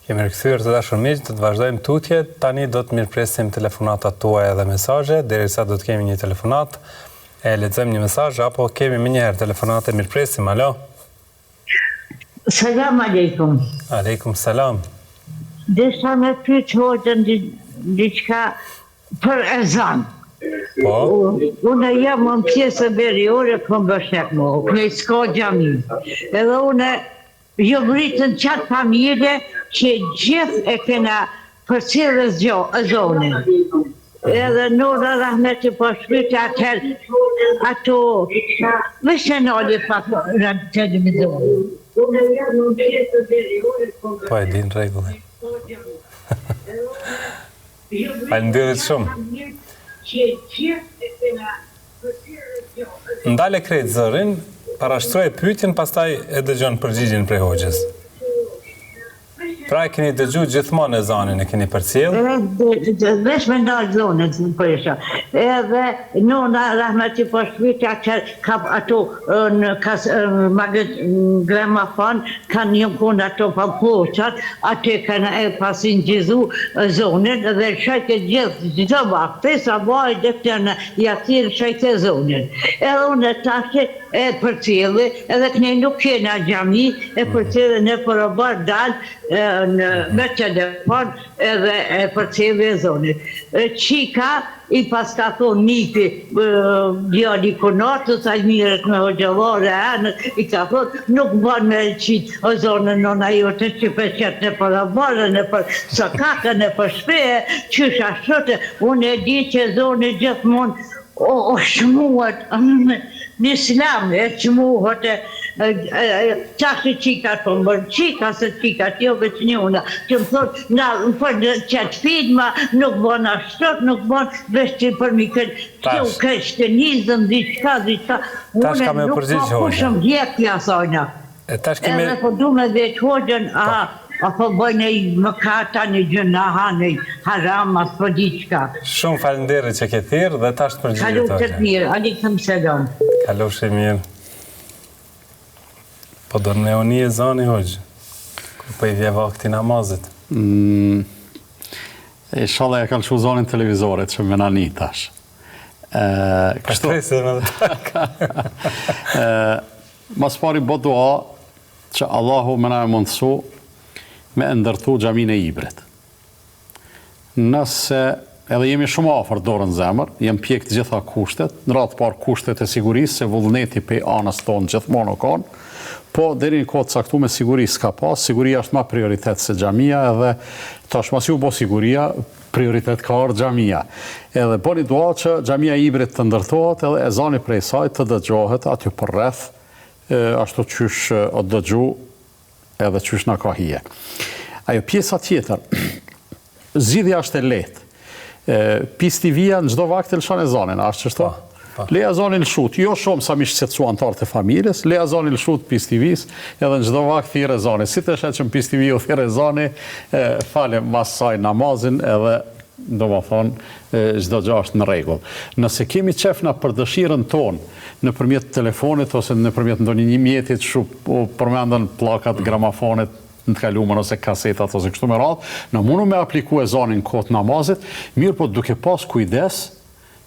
Kemi rikthyer të dashur miq, do të vazhdojmë tutjet. Tani do të mirëpresim telefonatat tuaja dhe mesazhe, derisa do të kemi një telefonat. E lexojmë një mesazh apo kemi më njëherë telefonate, mirëpresim. Alo. Selam aleikum. Aleikum selam. Desha me pyet hoxhën diçka për ezan. Po. Unë jam në pjesë veriore kom bashkë më, në s'ka xhami. Edhe unë jo rritën qatë familje që gjithë e kena përcjellës ezonin. Edhe Nora Rahmeti po shpyti atëherë ato veçenali pak në televizion. Po e din rregullin. Faleminderit shumë. Ndale krejt zërin, parashtroj pyetjen, pastaj e dëgjon përgjigjen prej hoxhës. Pra e keni dëgju gjithmonë ezanin, e keni përcjellë? Veç me ndalë zonët, për isha. Edhe Nona Rahmeti po shpyti atëherë ka ato në gramafon, kanë një konë ato pa poqat, atë kanë e pasin gjithu zonën, dhe shajke gjithë vakte, sa vaj dhe këtërnë jatirë shajke zonën. Edhe unë tashe e përcjellë, edhe këne nuk kena gjami, e përcjellë në përobar dalë, me telefon edhe e përcjellë e zonit. Qika i pas ka thonë nipi djali konatës, a mirët me hoxhavare anët, i ka thonë nuk ban me qitë o zonën nona jote që për qëtë në përabare, në për sakaka, në për shpeje, qysh ashtote, unë e di që zonët gjithmonë o shmuat në islam, e shmuat qashtë qika të më bërë, qika se qika të jo veç një una, që më thotë, në për qatë filma, nuk bon ashtot, nuk bon veshti për mi kështë nizëm, diqka, une nuk po kushëm djekja sajna. Edhe po du me dhe të hoxën, apo bëjnë e më kata një gjënaha, një haram, asë për diqka. Shumë falenderë që ke thirë dhe tash të përgjigjet. Kalu të mirë, alikëm selam. Kalu shë mirë. Po do në uni e zani, hoqë, ku po I vje vakti namazit. Inshallah e kanë shu zonin televizorit që me nani tash. Kështu. Mas pari bo dua që Allahu me na e mundësu me ndërtu xhamin e Ibrit. Nëse edhe jemi shumë afër dorën zemër, jem pjek të gjitha kushtet, në radhë parë kushtet e sigurisë, se vullneti pe anës tonë gjithmonë o kanë, po deri në kohë të caktuar me siguri s'ka pas, siguria është më prioritet se xhamia, edhe tash mos ju bo siguria, prioritet ka ardhur xhamia. Edhe bëni dua që xhamia e Ibrit të ndërtohet edhe ezani prej saj të dëgjohet aty për rreth, ashtu qysh o dëgju edhe qysh na ka hije. Ajo pjesa tjetër, zgjidhja është e lehtë. PIS TV-ja në çdo vakt lëshon ezanin, a është çështo? Le ezanin lëshut, jo shumë sa mi shqetësu antarët e familjes, le ezanin lëshut PIS TV-s, edhe në çdo vakt thirr ezani. Si të shet që në PIS TV u thirr ezani, falem mas saj namazin edhe domethënë çdo gjë është në rregull. Nëse kemi qefna për dëshirën tonë nëpërmjet telefonit ose nëpërmjet ndonjë mjeti që përmendën pllakat gramofonit në të kaluamën ose kasetat ose kështu me radhë, në mundu me apliku ezanin kohët namazit, mirë po duke pas kujdes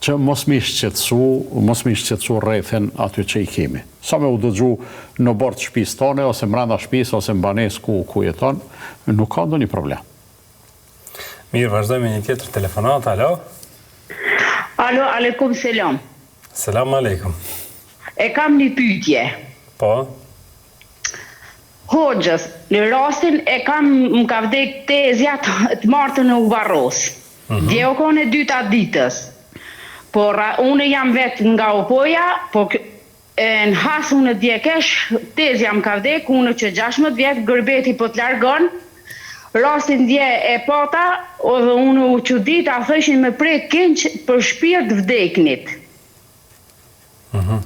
që mos me shqetësu rrethin aty që I kemi. Sa me u dëgju në bord shtëpisë tone ose mbrenda shtëpisë ose në banesë ku jeton, nuk ka ndonjë problem. Mirë, vazhdojmë me një tjetër telefonat, alo? Alo, aleikum selam. Selam aleikum. E kam një pyetje. Po? Hoxhës, në rastin e kam më ka vdek tezja të martën e uvarros. Dje o kone 2 ditës. Por unë jam vetë nga Opoja, po në hasë unë djekesh, tezja më ka vdek, unë që 16 vjetë, gërbeti po të largon, rastin dje e pata, dhe unë u qudit, a thëshin me prej kënq për shpirt vdeknit.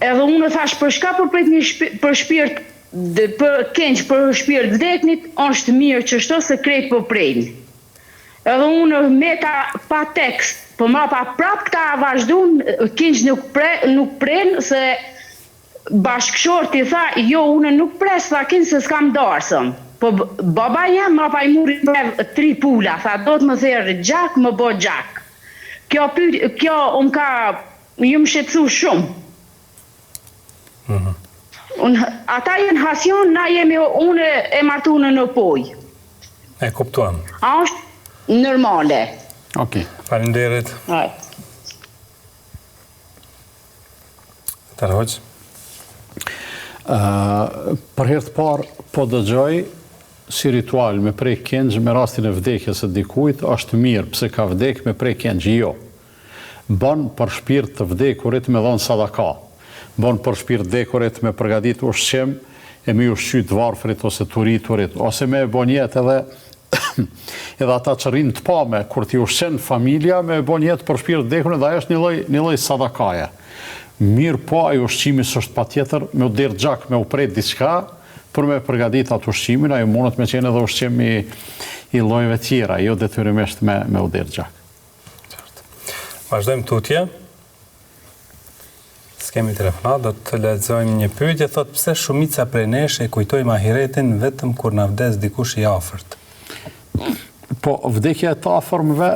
Edhe unë thash, për shka për prej një për shpirt për kënq për shpirt vdeknit, është mirë që shto se krejt po prejnë. Edhe unë meta pa tekst, po ma pa prap këta vazhdun, kënq nuk prejnë, se bashkëshorti tha, jo, unë nuk pres, tha kënq se s'kam darsëm. Po baba jam, ma pa I muri 3 pula, tha, do të më therë gjak, më bo gjak. Kjo unë ka, ju më shqetësu shumë. Ata jenë hasion, na jemi unë e martunë në poj. E kuptuam. A është normale. Okej. Faleminderit. Tarhoq. Për herë të parë po dëgjoj si ritual me prej këngj me rastin e vdekjes së dikujt, është mirë pse ka vdek me prej këngj, jo. Bën për shpirt të vdekurit me dhënë sadaka. Bën për shpirt dekurit me përgatit ushqim e me ushqyt varfrit ose të rriturit, ose me bon jetë edhe ata që rinë të pame, kur ti ushqen familja, me bon jetë për shpirt dekurit, dhe ajo është një lloj sadakaje. Mirë po, ajo ushqimi s'është patjetër me u derë gjak, me u pret diçka, për me përgatit atë ushqimin, ajo mundet me qenë edhe ushqim I llojeve tjera, jo detyrimisht me u derë gjak. Vazhdojmë tutje. S'kemi telefonat, do të lexojmë një pyetje, thotë pse shumica prej nesh e kujtojmë ahiretin vetëm kur na vdes dikush I afërt. Po vdekja e të afërmve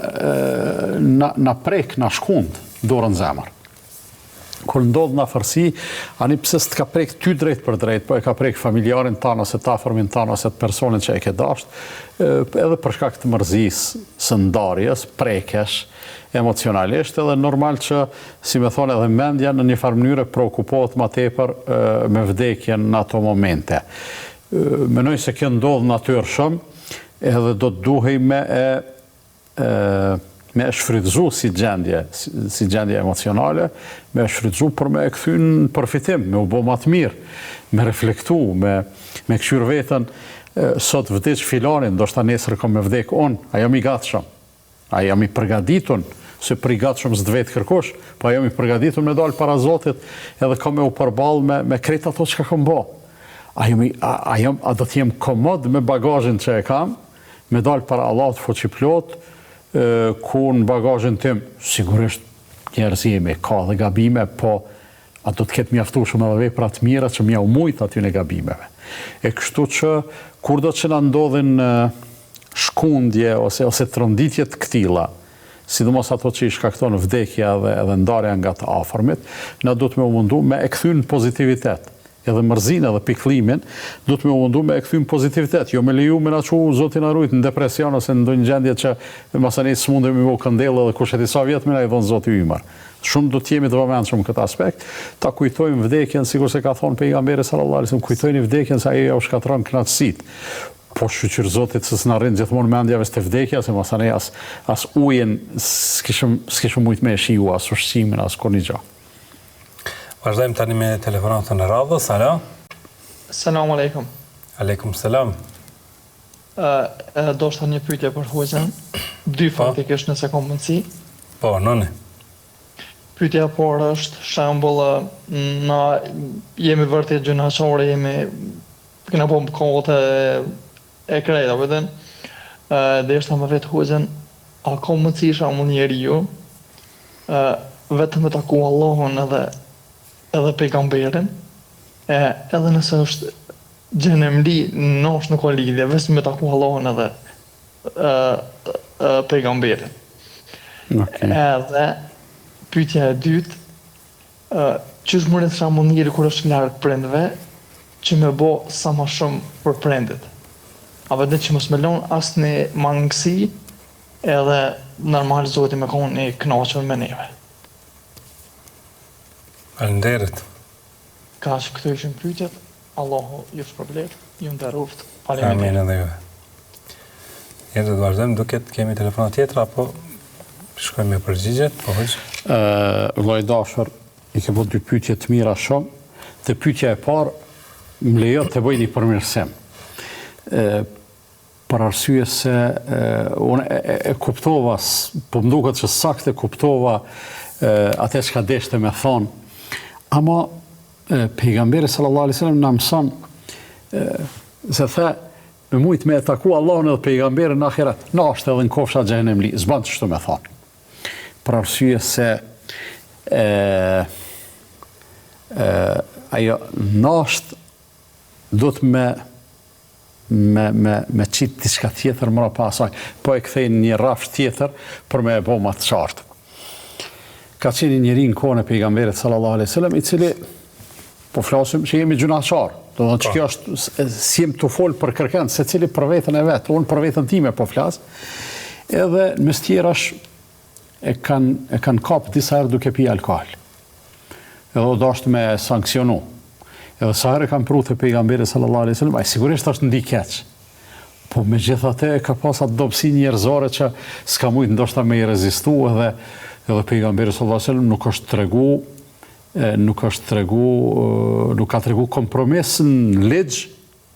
na prek, na shkund dorën zemër. Kur ndodh në afërsi, ani pse s'ka prek ty drejt për drejt, po e ka prek familjarin tanë, ose të afërmin tanë, ose të personin që e ke dasht, edhe për shkak të mërzisë, së ndarjes, prekesh, emocionalisht, edhe normal që, si me thonë edhe mendja, në një farë mënyrë preokupohet ma tepër me vdekjen në ato momente. Menoj se kjo ndodh natyrshëm, edhe do të duhej me e shfrytëzu si gjendje emocionale, me e shfrytëzu për me e kthy në përfitim, me u bo ma të mirë, me reflektu, me këshyr vetën, sot vdeq filanin, do shta nesër kom me vdek unë, a jam I gatshëm, a jam I përgaditun, se për I gatshëm s'të vetë kërkush, po a jam I përgaditun me dalë para Zotit, edhe kom me u përbal me krejt ato që ka kom bo. A do t'jem komod me bagazhin që e kam, me dalë para Allah të fuqiplot, ku në bagazhin tim, sigurisht njerëz jemi, ka dhe gabime, po A do të ketë mjaftueshëm edhe vepra të mira që mja u mujt aty në gabimeve. E kështu që kur do që na ndodhin shkundje ose tronditje të këtilla, sidomos ato që i shkakton vdekja edhe ndarja nga të afërmit, na do të më mundu me e kthy në pozitivitet. Edhe mërzinë edhe pikëllimin, do të më mundu me e kthy në pozitivitet. Jo me leju me na çu Zoti na ruajt në depresion ose në ndonjë gjendje që masani s'mundemi me këndellë edhe kush e di sa vjet më na i dhon Zoti ymër. Shumë do të jemi të vëmendshëm në këtë aspekt, ta kujtojmë vdekjen, sikur se ka thonë pejgamberi sallallahu alajhi wasallam, kujtojini vdekjen se ajo u shkatron kënaqësitë. Po shqyr Zotit se s'na rrin gjithmonë mendjave të vdekja, se masani as ujin s'kishëm mujt me shiu, as ushqimin, as kurrë gjë. Vazhdojmë tani me telefonatën e radhës. Alo. Selam aleikum. Aleikum selam. Do shta një pyetje për Hoxhën. Dy faktikisht nëse kam mundësi. Po, nëni. Pyetja por është shembull, na jemi vërtet gjunaqore, kena po më kohët e krejta, vëdhen. Dhe është më vetë Hoxhën, a ka mundësi shembull njeriu vetëm me taku Allahun edhe pejgamberin, edhe nëse është gjenemli nosh në kolidhje, vetëm me taku Allahun edhe pejgamberin. Okay. Edhe pyetja e dytë, çish mund të shamu njëri kur është larg prindve, që me bo sa më shumë për prindit. A vetë që mos me lon asnjë mangësi, edhe normal Zoti me konë i kënaqur me neve. Faleminderit. Ka që këto ishin pyetjet, Allahu ju shpërblet, ju nderoft. Amin Faleminderit. edhe juve. Jetë të vazhdojmë, duket kemi telefonat tjetër, apo shkojmë me përgjigjet, po Hoxh? Vllai dashur, i ke bërë dy pyetje të mira shumë. Te pyetja e parë më lejo të bëj një përmirësim. Për arsye se unë e kuptova, po më duket që saktë e kuptova atë çka deshte me thonë. Ama pejgamberi sallallahu alaihi wasallam na mëson se tha me mujt me taku Allahun edhe pejgamberin në ahiret. Na është edhe në kofsha xhenemli, s'ban ç'to me thonë. Për arsye se ajo nasht do të me qitë diçka tjetër mëra pasaj, po e kthejnë një rafsh tjetër për me e bo ma të qartë. Ka qenë njëri në kohën e pejgamberit sallallahu alaihi wasallam, i cili po flasim që jemi gjunaqar. Do të thotë që kjo është si jem të fol për kërkën, secili për veten e vet, unë për veten time po flas. Edhe mes tjerash e kanë kap disa herë duke pi alkool. Edhe dashtë me sanksionu. Edhe sa herë kanë pru të pejgamberi sallallahu alaihi wasallam, ai sigurisht është ndi keq. Po megjithatë ka pas atë dobësi njerëzore që s'ka mujt ndoshta me i rezistu, edhe pejgamberi sallallahu alaihi wasallam nuk ka tregu kompromis në ligj,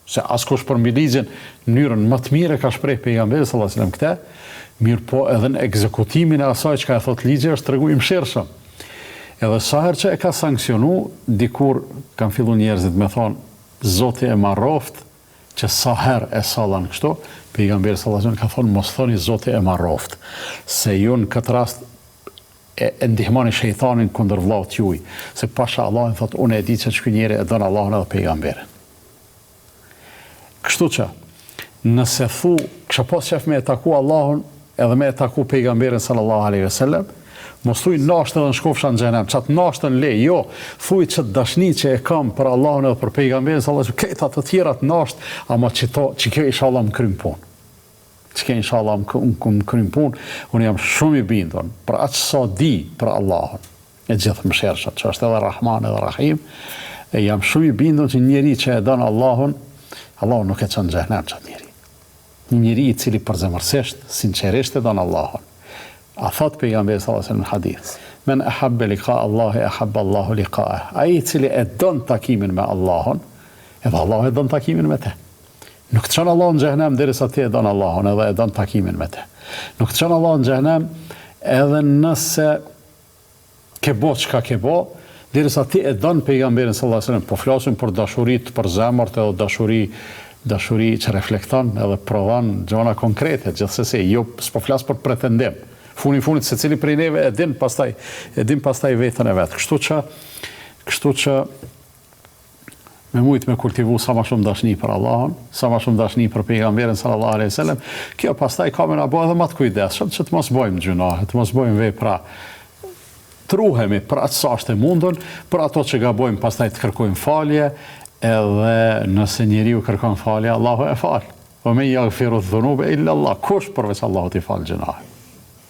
se askush për mbi ligjin në mënyrën më të mirë ka shpreh pejgamberi sallallahu alaihi wasallam këtë, mirë po edhe në ekzekutimin e asaj që ka thot ligji është tregu i mëshirshëm. Edhe sa herë që e ka sanksionu, dikur kanë fillu njerëzit me thonë, Zoti e marroft, që sa herë e sallan kështu, pejgamberi sallallahu alaihi wasallam ka thonë, mos thoni Zoti e marroft, se ju në këtë rast e ndihmoni shejtanin kundër vllaut juaj, se pasha Allahin thotë, unë e di që ky njeri e don Allahun edhe pejgamberin. Kështu që, nëse thu, kisha pas qef me e taku Allahun, edhe me e taku pejgamberin sallallahu alaihi wasallam, mos thuj nashtën edhe në shkofsha në xhenem, çat nashtën le, jo, thuj çat dashni që e kam për Allahun edhe për pejgamberin sallallahu alaihi wasallam, këta të tjera të nasht, ama që kjo inshallah më krym punë. Që kjo inshallah më krym punë, unë jam shumë i bindur për atë sa di për Allahun, e gjithë mëshirshëm, që është edhe Rahman edhe Rahim, e jam shumë i bindur që njeri që e don Allahun, Allahun nuk e çon në xhenem çat njeri. Një njeri i cili përzemërsisht, sinqerisht e don Allahun. A thot pejgamberi sallallahu alaihi wasallam në hadith, men ahabba liqa Allahi ahabba Allahu liqa'ah. Ai i cili e don takimin me Allahun, edhe Allahu e don takimin me te. Nuk të çon Allahu në xhenem derisa ti e don Allahun edhe e don takimin me te. Nuk të çon Allahu në xhenem edhe nëse ke bo çka ke bo, derisa ti e don pejgamberin sallallahu alaihi wasallam. Po flasim për dashuritë për zemrat edhe dashuri që reflekton edhe provon gjëra konkrete, gjithsesi, jo s'po flas për pretendim. Funit secili prej neve e din pastaj veten e vet. Kështu që Kështu që me mujtë me kultivu sa ma shumë dashni për Allahun, sa ma shumë dashni për pejgamberin sallallahu alaihi wasallam, kjo pastaj ka me na bëjë edhe më të kujdesshëm që të mos bëjmë gjunahe, të mos bëjmë vepra, të ruhemi për atë sa është e mundun, për ato që gabojmë pastaj të kërkojmë falje, edhe nëse njeriu kërkon falje, Allahu e fal. O me yaghfiru dhunuba illa Allah, kush përveç Allahut i fal gjunahe.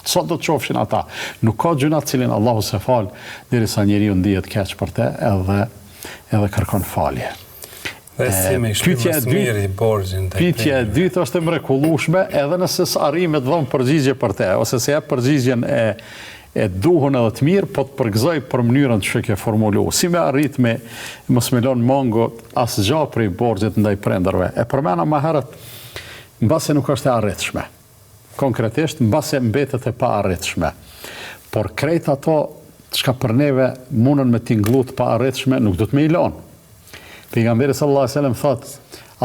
Sa do të qofshin ata, nuk ka gjuna të cilin Allahu se fal derisa njeriu ndihet keq për te, edhe kërkon falje. Pyetja e dytë është e mrekullueshme, edhe nëse s'arrim të dhëm përgjigje për te, ose se jep përgjigjen e duhur edhe të mirë, po të përgëzoj për mënyrën që ke formulu. Si me arrit me mos me lënë mango asgjë prej borxhit ndaj prindërve. E përmena më herët, mbase nuk është e arritshme. Konkretisht, mbase mbetet e pa arritshme. Por krejt ato çka për neve mundën me tingëllu të pa arritshme, nuk do të me i lënë. Pejgamberi sallallahu alajhi wasallam thotë,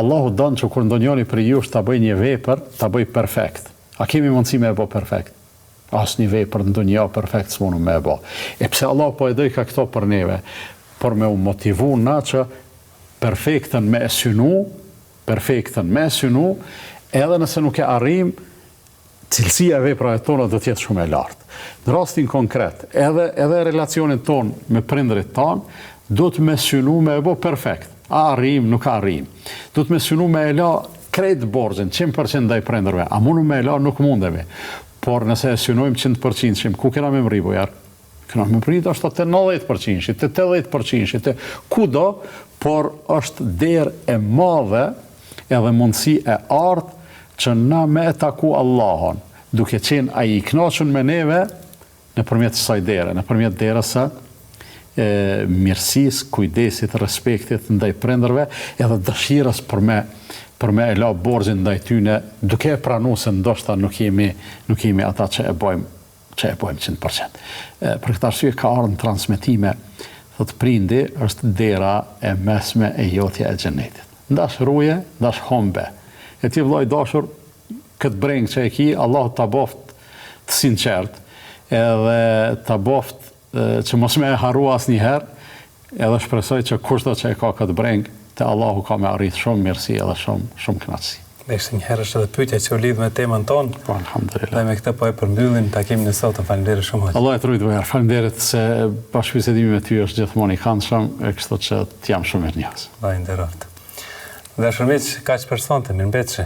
Allahu don që kur ndonjëri për jush ta bëj një vepër, ta bëj perfekt. A kemi mundësi me e bë perfekt? Asnjë vepër ndonjë perfekt s'mundem me e bë. E pse Allah po e doj ka këto për neve? Por me u motivu na që perfektën me e synu, edhe nëse nuk e arrim, cilësia e veprave tona do të jetë shumë e lartë. Në rastin konkret, edhe relacionin ton me prindërit ton, do të me synu me e bo perfekt. A arrim, nuk arrim. Do të me synu me e la krejt borxhin, 100% ndaj prindërve. A mundu me e la, nuk mundemi. Por nëse e synojmë 100%, ku kena me mri bojar? Kena me mri është të 90%, të 80%, të kudo, por është derë e madhe edhe mundësi e artë që na me e taku Allahon, duke qenë a i knaqën me neve në përmjet kësaj dere, në përmjet derës së mirësis, kujdesit, respektit ndaj prindërve, edhe dëshirës për me e la borxhin ndaj tyne, duke e pranu se ndoshta nuk jemi ata që e bojmë 100%. Për këtë arsye ka ardhur në transmetime, thot prindi është dera e mesme e jotja e xhenetit. Ndash ruje, ndash hombe. E ti vllai dashur, këtë brengë që e ki, Allah ta boft të sinqert, edhe ta boft që mos me e haru asnjëherë, edhe shpresoj që kushdo që e ka këtë brengë, te Allahu ka me arrit shumë mirësi edhe shumë kënaqësi. Ishte një herë është edhe pyetja që u lidh me temën tonë. Po, alhamdulillah. Dhe me këtë po e përmbyllim takimin e sotëm. Faleminderit shumë. Allah e të rujtë vëherë. Faleminderit se bashkëbisedimi me ty është gjithmonë i këndshëm, e kështu që t'jam shumë mirënjohës. Allah i nderoft. Dhe shërmiq, kaq për sonte, mirëmbëjtje.